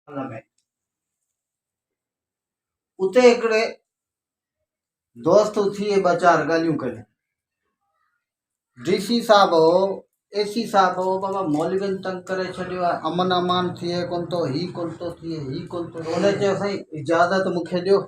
में उते हिकिड़े दोस्त थी ॿ चारि ॻाल्हियूं कयूं। डीसी साहब हो, एसी साहब हो, बाबा मौलवियुनि तंग करे छॾियो आहे, अमन अमान थिए कोन थो, ही कोन थो थिए, ही कोन थो। उन चयो साईं इजाज़त मूंखे ॾियो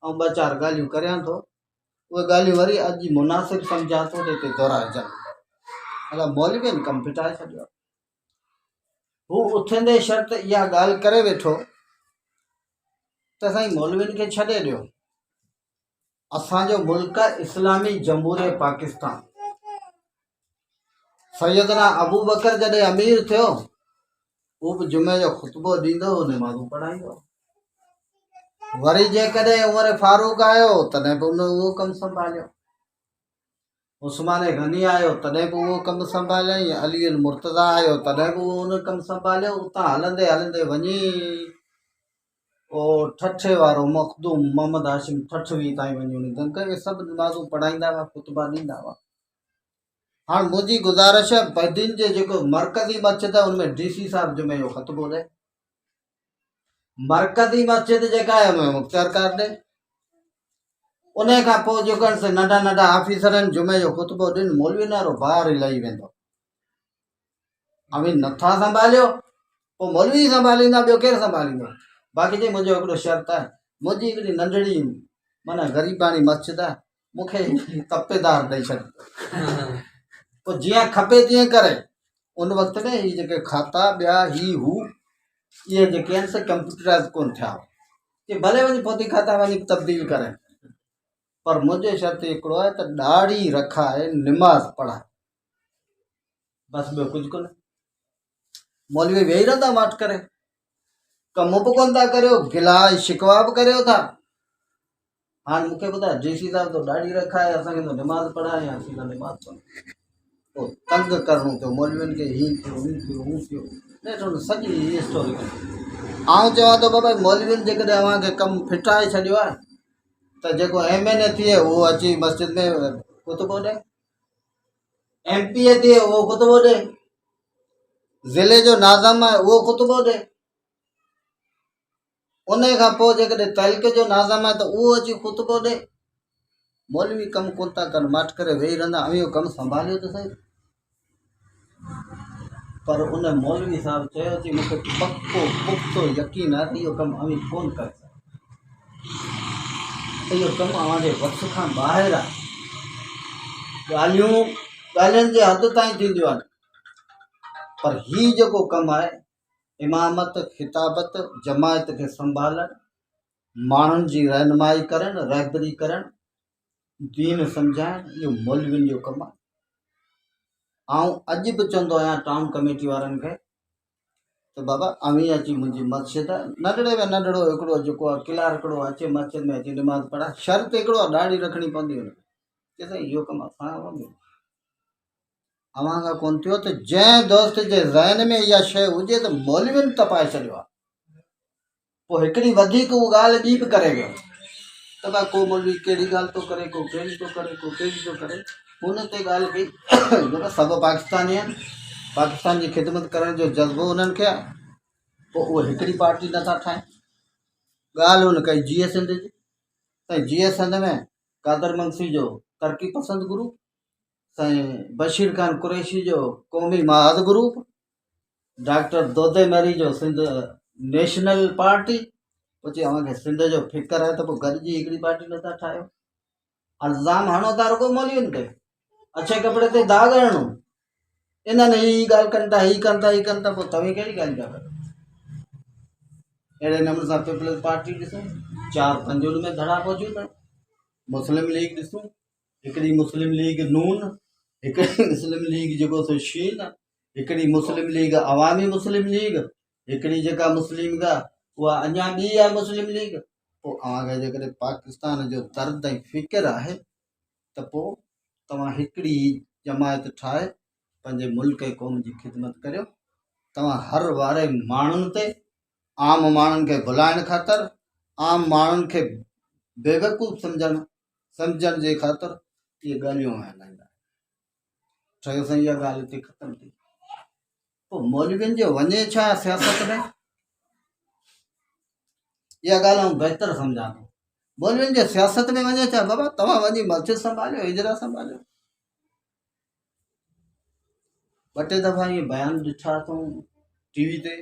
ऐं ॿ चारि ॻाल्हियूं करियां थो। उहे ॻाल्हियूं वरी अॼु मुनासिब सम्झां थो त हिते दोहिराइजनि। अलाए मौलवियुनि कमु फिटाए छॾियो आहे। हू उथंदे शर्त इहा ॻाल्हि करे वेठो त साईं मौलवियुनि खे छॾे ॾियो, असांजो मुल्क इस्लामी जमहूरियत पाकिस्तान। सैयदना अबू बकर जॾहिं अमीर थियो, उहो बि जुमे जो ख़ुतबो ॾींदो, नमाज़ूं पढ़ाईंदो। वरी जेकॾहिं उमर फारूक आयो तॾहिं बि उन उहो कमु संभालियो। उस्मान गनी आयो तॾहिं बि उहो कमु संभालियईं। अली मुर्तज़ा आयो तॾहिं बि उहो उन कमु संभालियो। उतां हलंदे हलंदे वञी ओ ठठे वारो मखदूम मोहम्मद हाशिम ठठवी ताईं वञी उन खे सभु नमाज़ूं पढ़ाईंदा हुआ, ख़ुतबा ॾींदा हुआ। हाणे मुंहिंजी गुज़ारिश आहे, बदीन जे जेको मरकज़ी मस्जिद आहे उनमें डीसी साहब जुमे जो ख़ुतबो ॾे। मरकज़ी मस्जिद जेका आहे उनमें मुख़्तियार ॾे। उन खां पोइ जेको से नंढा नंढा ऑफिसर आहिनि जुमे जो ख़ुतबो ॾिन, मौलवी वारो ॿाहिरि लही वेंदो। अमी नथा संभालियो पोइ मौलवी संभालींदा, ॿियो केरु संभालींदो। बाक़ी जी मुंहिंजो हिकिड़ो शर्त आहे, मुंहिंजी हिकिड़ी नंढड़ी माना ग़रीबानी मस्जिद आहे, मूंखे तपेदार ॾेई छॾ। पोइ जीअं खपे तीअं करे। उन वक़्तु में हीअ जेके खाता ॿिया ही हू इहे जेके आहिनि से कंप्यूटराइज़ कोन थिया, कि भले वञी पोती खाता वञी तब्दील करे। पर मुंहिंजो शर्त हिकिड़ो आहे त ॾाढ़ी रखाए, निमाज़ पढ़ाए, बसि ॿियो कुझु कोन्हे। मौलवी वेही रहंदा माठ करे, कमु बि कोन था करियो, गिला शिकवा बि करियो था। हाणे मूंखे ॿुधाए, डीसी साहब तो ॾाढी रखाए, असांखे तो निमाज़ पढ़ाए, असीं त निमाज़ पढ़ूं। पोइ तंग करिणो थियो मौलवियुनि खे, ही थियो हू थियो हू थियो, ॾिठो सॼी हीअ स्टोरी। आउं चवां थो बाबा मौलवियुनि जेकॾहिं अव्हांखे कमु फिटाए छॾियो आहे त जेको MNA थिए उहो अची मस्जिद में ख़ुतबो ॾे, MP थिए उहो ख़ुतबो ॾे, ज़िले जो नाज़िम आहे उहो ख़ुतबो ॾे। उन खां पोइ जेकॾहिं तहलीक जो नाज़िम आहे त उहो अची ख़ुतबो ॾे। मौलवी कमु कोन था कनि, माठ करे वेही रहंदा। अवी कमु संभालियो त सही। पर उन मौलवी साहब चयो कि मूंखे पक्को पुख़्तो यकीन आहे त इहो कमु अवी कोन करे सघंदो, इहो कमु अव्हांजे वस खां ॿाहिरि आहे। ॻाल्हियुनि जे हद ताईं थींदियूं आहिनि, पर हीउ जेको कमु आहे, इमामत, खिताबत, जमायत खे संभालणु, माण्हुनि जी रहनुमाई करणु, रहबरी करणु, दीन सम्झाइणु, इहो मौलवियुनि जो कमु आहे। आउं अॼु बि चवंदो आहियां टाउन कमेटी वारनि खे त बाबा अवी अची मुंहिंजी मस्जिद, नंढड़े में नंढड़ो हिकिड़ो जेको आहे किलार हिकिड़ो अचे मस्जिद में अची निमाज़ पढ़ाए। शर्त हिकिड़ो आहे, ॾाढ़ी रखणी पवंदी हुनखे कि साईं इहो कमु असांजो अव्हां खां कोन थियो। त जंहिं दोस्त जे ज़हन में इहा शइ हुजे त मौलवियुनि तपाए छॾियो आहे, पोइ हिकिड़ी वधीक उहा ॻाल्हि ॿी बि करे वियो त भाई को मौलवी कहिड़ी ॻाल्हि थो करे, को कहिड़ी थो करे, को कहिड़ी थो करे। हुन ते ॻाल्हि कई, सभु पाकिस्तानी आहिनि, पाकिस्तान जी ख़िदमत करण जो जज़्बो उन्हनि खे आहे, पोइ उहे हिकिड़ी पार्टी नथा ठाहिनि। ॻाल्हि हुन कई जीए सिंध जी, साईं जीए सिंध में कादर मंसी जो तरक़ी पसंदि ग्रुप, साईं बशीर खान कुरैशी जो क़ौमी महाद ग्रुप, डॉक्टर दोदे मेरी जो सिंध नेशनल पार्टी। पोइ चई अव्हांखे सिंध जो फ़िक्र आहे त पोइ गॾिजी हिकिड़ी पार्टी नथा ठाहियो। इल्ज़ाम हणो था रुगो मौलवियुनि ते, अच्छे कपिड़े ते दाग़ हणो, इन्हनि ही ॻाल्हि कनि था, ही कनि था, ही कनि था, पोइ तव्हीं कहिड़ी ॻाल्हि था करो। अहिड़े नमूने सां पीपल्स पार्टी ॾिसूं, 4-5 में धड़ा मौजूदु आहिनि। मुस्लिम लीग ॾिसूं, हिकिड़ी मुस्लिम लीग नून, हिकिड़ी मुस्लिम लीग जेको सो शीन, हिकिड़ी मुस्लिम लीग अवामी मुस्लिम लीग, हिकिड़ी जेका मुस्लिम लीग आहे उहा अञा ॿी आहे मुस्लिम लीग। पोइ अव्हांखे जेकॾहिं पाकिस्तान जो दर्द ऐं फ़िक्र आहे त पोइ तव्हां हिकिड़ी जमायत ठाहे पंहिंजे मुल्क ऐं क़ौम जी ख़िदमत करियो। तव्हां हर वारे माण्हुनि ते, आम माण्हुनि खे भुलाइण ख़ातिर, आम माण्हुनि खे बेवकूफ़ सम्झण जे ख़ातिर इहे ॻाल्हियूं हलाईंदा। चयो साईं इहा ॻाल्हि हिते ख़तमु थी। पोइ मौलवियुनि जो वञे छा सियासत में? इहा ॻाल्हि आउं बहितर सम्झां थो। मौलवियुनि जे सियासत में वञे छा बाबा, तव्हां वञी मस्जिद संभालियो, हिजरा संभालियो। ॿ टे दफ़ा इहे बयान ॾिठा अथऊं टीवी ते,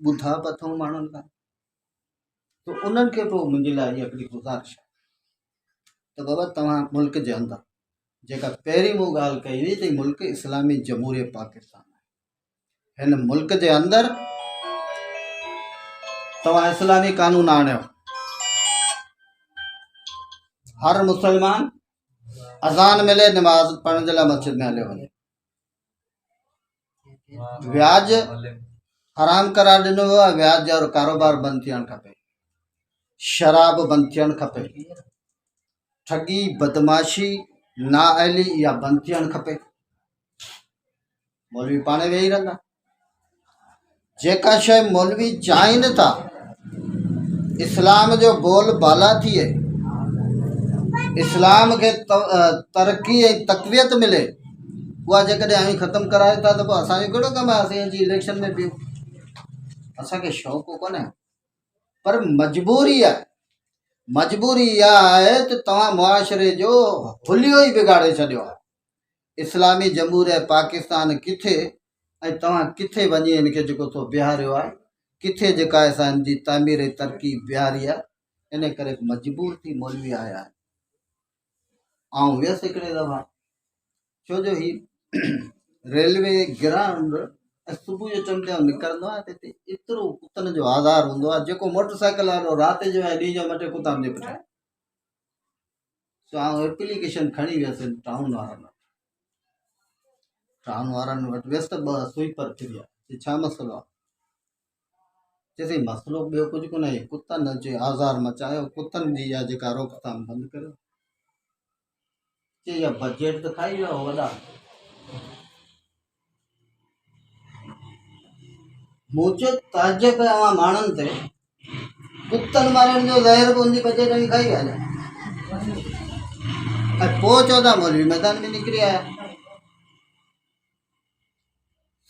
ॿुधा बि अथऊं माण्हुनि खां। त उन्हनि खे पोइ मुंहिंजे लाइ इहा हिकिड़ी गुज़ारिश आहे त बाबा तव्हां मुल्क जे अंदरि, जेका पहिरीं मूं ॻाल्हि कई हुई त मुल्क इस्लामी जमहूरियत पाकिस्तान आहे, हिन मुल्क जे अंदरि तव्हां इस्लामी कानून आणियो। हर मुसलमान अज़ान मिले नमाज़ पढ़ण जे लाइ मस्जिद में हलियो वञे। व्याज हराम करार ॾिनो वियो आहे, व्याज जो कारोबार बंदि थियणु खपे, शराब बंदि थियणु खपे, ठगी बदमाशी नाअहली इहा बंदि थियणु खपे। मौलवी पाण वेही रहंदा, जेका शइ मौलवी चाहिनि था इस्लाम जो बोल बाला थिए, इस्लाम खे तरक़ी ऐं तक़वियत मिले, उहा जेकॾहिं आहीं ख़तमु कराए था त पोइ असांजो कहिड़ो कमु आहे असीं अची इलेक्शन में बीहूं। असांखे शौक़ु कोन्हे, पर मजबूरी आहे। मजबूरी इहा आहे त तव्हां मुआशरे जो हुलियो ई बिगाड़े छॾियो आहे। इस्लामी जमहूरियत पाकिस्तान किथे ऐं तव्हां किथे वञी हिन खे जेको सो बीहारियो आहे, किथे जेका असांजी तामीर तरक़ी बीहारी आहे। इन करे मजबूर थी मौलवी आया आहे। आउं वियुसि हिकिड़े दफ़ा, छो जो ही रेलवे ग्राउंड सुबुह जो चमकियो निकिरंदो आहे त हिते एतिरो कुतनि जो आज़ार हूंदो आहे, जेको मोटरसाइकिल वारो राति जो ऐं ॾींहं जो मटे कुता जे पुठियां। सो आउं एप्लीकेशन खणी वियुसि टाउन वारनि वटि। टाउन वारनि वटि वियुसि त ॿ स्वीपर फिरिया, छा मसइलो आहे? चएसि मसइलो ॿियो कुझु कोन्हे, कुतनि जे आज़ार मचायो, कुतनि जी इहा जेका रोकथाम बंदि करियो। चई इहा बजट त खाई वियो वॾा। मूं चयो ताजुब अवां माण्हुनि ते, कुतनि मारनि जो ज़हर बि उनजी बजट में खाई विया। ऐं पोइ चओ था मौलवी मैदान में निकिरी आया,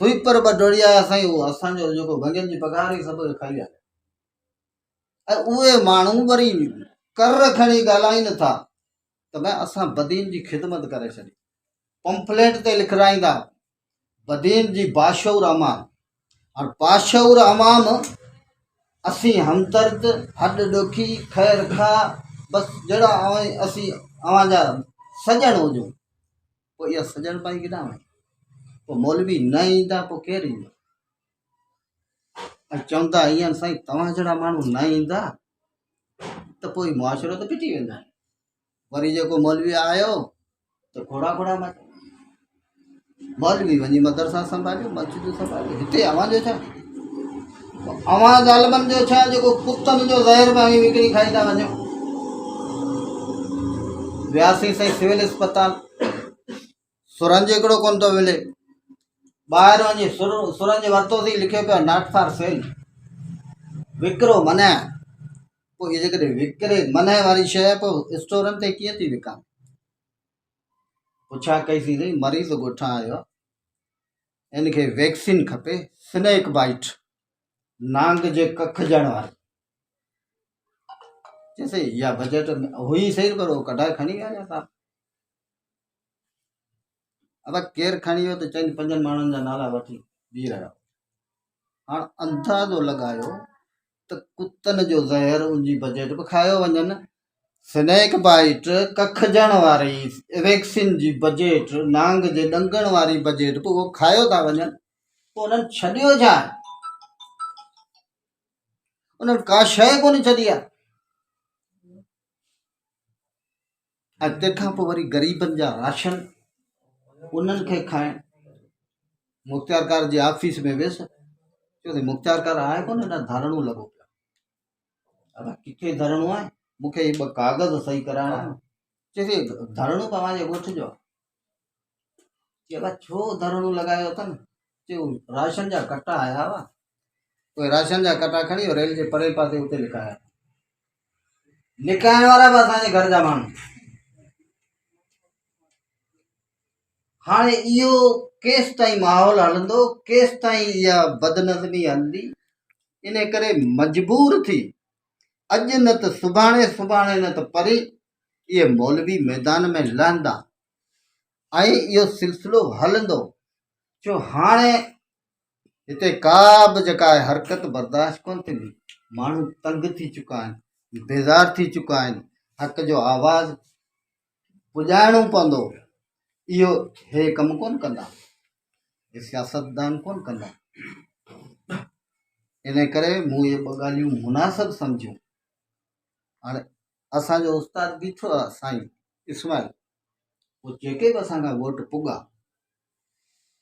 स्वीपर ॿ डोड़ी आया साईं, उहो असांजो जेको भॻियुनि जी पघार हुई सभु खाई विया। ऐं उहे माण्हू वरी कर खणी ॻाल्हाइनि था त भई असां बदीन जी ख़िदमत करे छॾी, पंफलेट ते लिखाईंदा बदीन जी बाशऊर अमाम। और बाशऊर अमाम असीं हमदर्द हॾ ॾोखी ख़ैर खा, बसि जहिड़ा असीं अवांजा सॼण हुजूं। पोइ इहा सॼण पाई केॾां वई? पोइ मौलवी न ईंदा पोइ केरु ईंदो? ऐं चवंदा ईअं साईं तव्हां जहिड़ा माण्हू न ईंदा त पोइ मुआशिरो त फिटी वेंदा। वरी जेको मौलवी आयो त घोड़ा घोड़ा मचा, मौलवी वञी मदरसा संभालियो, मस्जिद संभालियो। हिते अवां जो छा? अवां ज़ालिमनि जो छा जेको कुतनि जो ज़हर भाई विकिणी खाई था वञो। वियासीं साईं सिविल अस्पताल, सुरंज हिकिड़ो कोन थो मिले, ॿाहिरि वञी सुरंज वरितोसीं, लिखियो पियो नॉट फॉर सेल, विकिरो मना। पोइ इहे जेकॾहिं विकिरे मना वारी शइ पोइ स्टोरनि ते कीअं थी विकाम? पुछा कईसीं साईं मरीज़ ॻोठां आयो, हिनखे वैक्सीन खपे, स्नेक बाइट, नांग जे कख ॼण वारी। चइसि इहा बजट हुई सही, पर उहो कढाए खणी विया या तव्हां? अब केरु खणी वियो त चइनि पंजनि माण्हुनि जा नाला वठी बीह रहियो। हाणे अंदाज़ो लॻायो त कुतनि जो ज़हर उनजी बजट बि खायो वञनि, स्नेक बाइट कख ॼण वारी वैक्सीन जी बजट, नांग जे ॾंगण वारी बजट पोइ उहो खायो था वञनि। पोइ उन्हनि छॾियो छा? उन्हनि का शइ कोन छॾी आहे। ऐं तंहिंखां पोइ वरी ग़रीबनि जा राशन उन्हनि खे खाइण। मुख़्तियारकार जी ऑफिस में वियुसि, चयो मुख़्तियारकार आहे कोन, हेॾा धरणो लॻो पियो। अब किथे धरणो आहे? मूंखे ॿ कागज़ सही कराइणा आहिनि। चइसि धरणो तव्हांजे ॻोठ जो आहे। चयो छो धरणो लॻायो अथनि? चयो राशन जा कटा आया हुआ, पोइ राशन जा कटा खणी रेल जे परे पासे उते लिकाया। लिकाइण वारा बि असांजे घर जा माण्हू। हाणे इहो केसि ताईं माहौल हलंदो, केसि ताईं इहा बदनज़मी हलंदी? इन करे मजबूर थी अॼु न त सुभाणे, सुभाणे न त परी इहे मौलवी मैदान में लहंदा ऐं इहो सिलसिलो हलंदो। छो हाणे हिते का बि जेका आहे हरकत बर्दाश्त कोन थींदी। माण्हू तंग थी चुका आहिनि, बेज़ार थी चुका आहिनि। हक़ जो आवाज़ पुॼाइणो पवंदो। इहो हे कमु कोन कंदा, हे सियासतदान कोन कंदा। इन करे मूं इहे ॿ ॻाल्हियूं मुनासिब सम्झियूं। हाणे असांजो उस्ताद बीठो आहे साईं इस्माइल, उहो जेके बि असांखां वोट पुॻा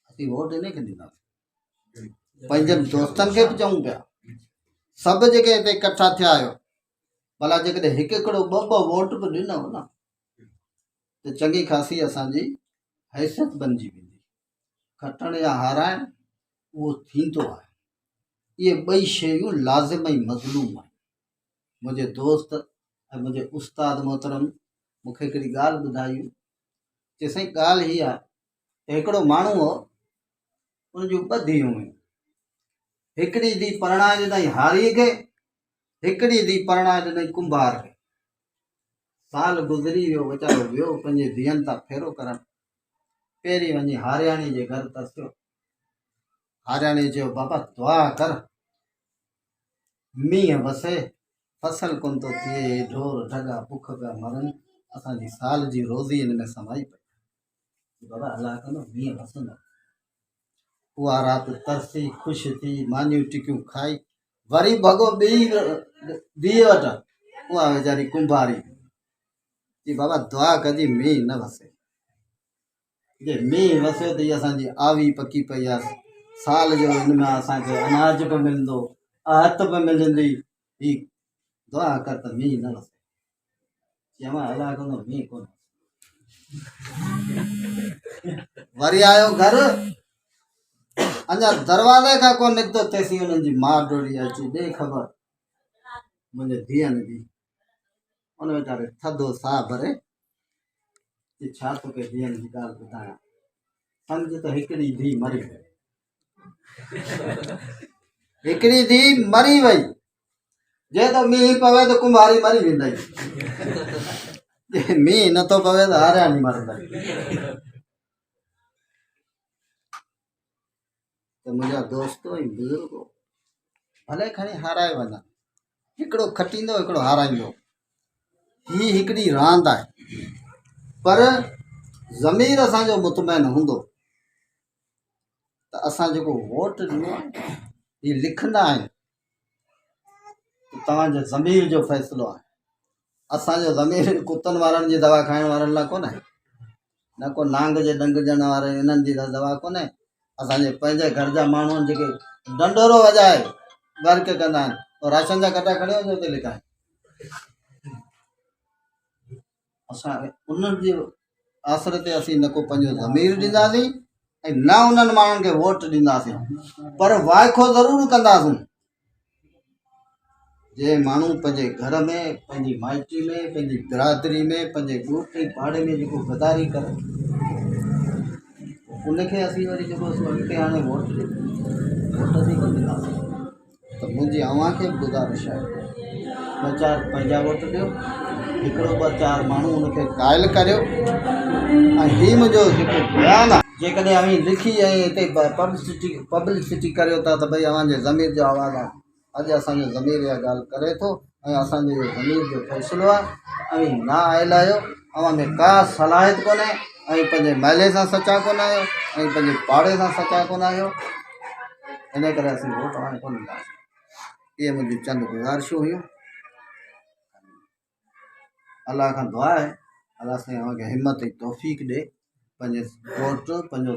असीं वोट इन खे ॾींदासीं। पंहिंजनि दोस्तनि खे बि चऊं पिया, सभु जेके हिते इकठा थिया आहियो, भला जेकॾहिं हिकु हिकिड़ो ॿ वोट बि ॾिनव न त चङी ख़ासी असांजी हैसियत बणिजी वेंदी। खटण या हाराइण उहो थींदो आहे। इहे ॿई शयूं लाज़िम ऐं मज़लूम आहिनि। मुंहिंजे दोस्त ऐं मुंहिंजे उस्ताद मोहतरम मूंखे हिकिड़ी ॻाल्हि ॿुधाई, चए साईं ॻाल्हि हीअ आहे त हिकिड़ो माण्हू हो, उन जूं ॿ धीअरूं हुयूं। हिकिड़ी धीउ परणाए ॾिनई हारीअ खे, हिकिड़ी धीउ परणाए ॾिनई कुंभार खे। साल गुज़री वियो, वीचारो वियो पंहिंजे धीअनि तां फेरो करणु। पहिरीं वञी हारियाणी जे घर तरसियो। हारियाणी चयो बाबा दुआ कर, मींहुं वसे, फसल कोन थो थिए, ढोर ढगा बुख पिया मरनि, असांजी साल जी रोज़ी हिन में समाई पई। बाबा अलाह कंदो मींहुं वसंदो। उहा राति तरसी ख़ुशि थी मानियूं टिकियूं खाई वरी भॻो ॿी धीअ वटि। उहा वीचारी कुंभारी चई बाबा दुआ कजी मींहुं न वसे। जे मींहुं वसियो त इहा असांजी आवी पकी पई आहे, साल जो हिन में असांखे अनाज बि मिलंदो, आहत बि मिलंदी। ही दुआ कर त मींहुं न वसे। चवां अलाह कंदो मींहुं कोन। वरी आयो घर, अञा दरवाज़े खां कोन निकितो तेसी हुननि जी माउ डोड़ी अची ॾे ख़बर मुंहिंजे धीअनि जी। उन वीचारे थधो साह भरे कि छा तोखे धीअनि जी ॻाल्हि ॿुधायां, सम्झ त हिकिड़ी धीउ मरी वई। हिकिड़ी धीउ मरी वई। जे त मींहुं पवे त कुंभारी मरी वेंदई, मींहुं नथो पवे त हारियाणी मरंदई। त मुंहिंजा दोस्तो ऐं बुज़ुर्गो, भले खणी हाराए वञनि, हिकिड़ो खटींदो हिकिड़ो हाराईंदो। ही हिकिड़ी रांदि आहे, पर ज़मीर असांजो मुतमैन हूंदो त असां जेको वोट ॾिनो आहे ही लिखंदा आहिनि तव्हांजे ज़मीर जो फ़ैसिलो आहे। असांजो ज़मीर कुतनि वारनि जी दवा खाइण वारनि लाइ कोन्हे, न को नांग जे डंग ॾियण वारे इन्हनि जी दवा कोन्हे। असांजे पंहिंजे घर जा माण्हू आहिनि जेके डंडोरो वॼाए वर्क कंदा आहिनि, और राशन जा कटा खणी वञो हुते लिकाए। असां उन्हनि जे आसरे ते असीं न को पंहिंजो ज़मीर ॾींदासीं ऐं न उन्हनि माण्हुनि खे वोट ॾींदासीं, पर वाइखो ज़रूरु कंदासीं। जे माण्हू पंहिंजे घर में, पंहिंजी माइटी में, पंहिंजी बिरादरी में, पंहिंजे ॻोठ पाड़े में जेको गदारी करे उनखे असीं वरी जेको अॻिते हाणे वोट ॾी कोन ॾींदासीं। त मुंहिंजी अव्हां खे गुज़ारिश आहे, ॿ चारि पंहिंजा वोट ॾियो, हिकिड़ो ॿ चारि माण्हू उनखे क़ाइल करियो। ऐं हीउ मुंहिंजो जेको बयानु आहे, जेकॾहिं अवी लिखी ऐं हिते पब्लिसिटी करियो था त भई अव्हांजे ज़मीर जो आवाज़ु आहे। अॼु असांजो ज़मीर इहा ॻाल्हि करे थो ऐं असांजो इहो ज़मीर जो फ़ैसिलो आहे। ऐं ना आयल आहियो, अव्हां में का सलाहियत कोन्हे, ऐं पंहिंजे महले सां सचा कोन आहियो, ऐं पंहिंजे पाड़े सां सचा कोन आहियो। इन करे असीं वोट हाणे कोन ॾींदासीं। इहे मुंहिंजी चंद गुज़ारिशूं हुयूं। अलाह खां दुआ आहे अलाह साईं अव्हांखे हिमत ऐं तौफ़ीक़ ॾे, पंहिंजे वोट पंहिंजो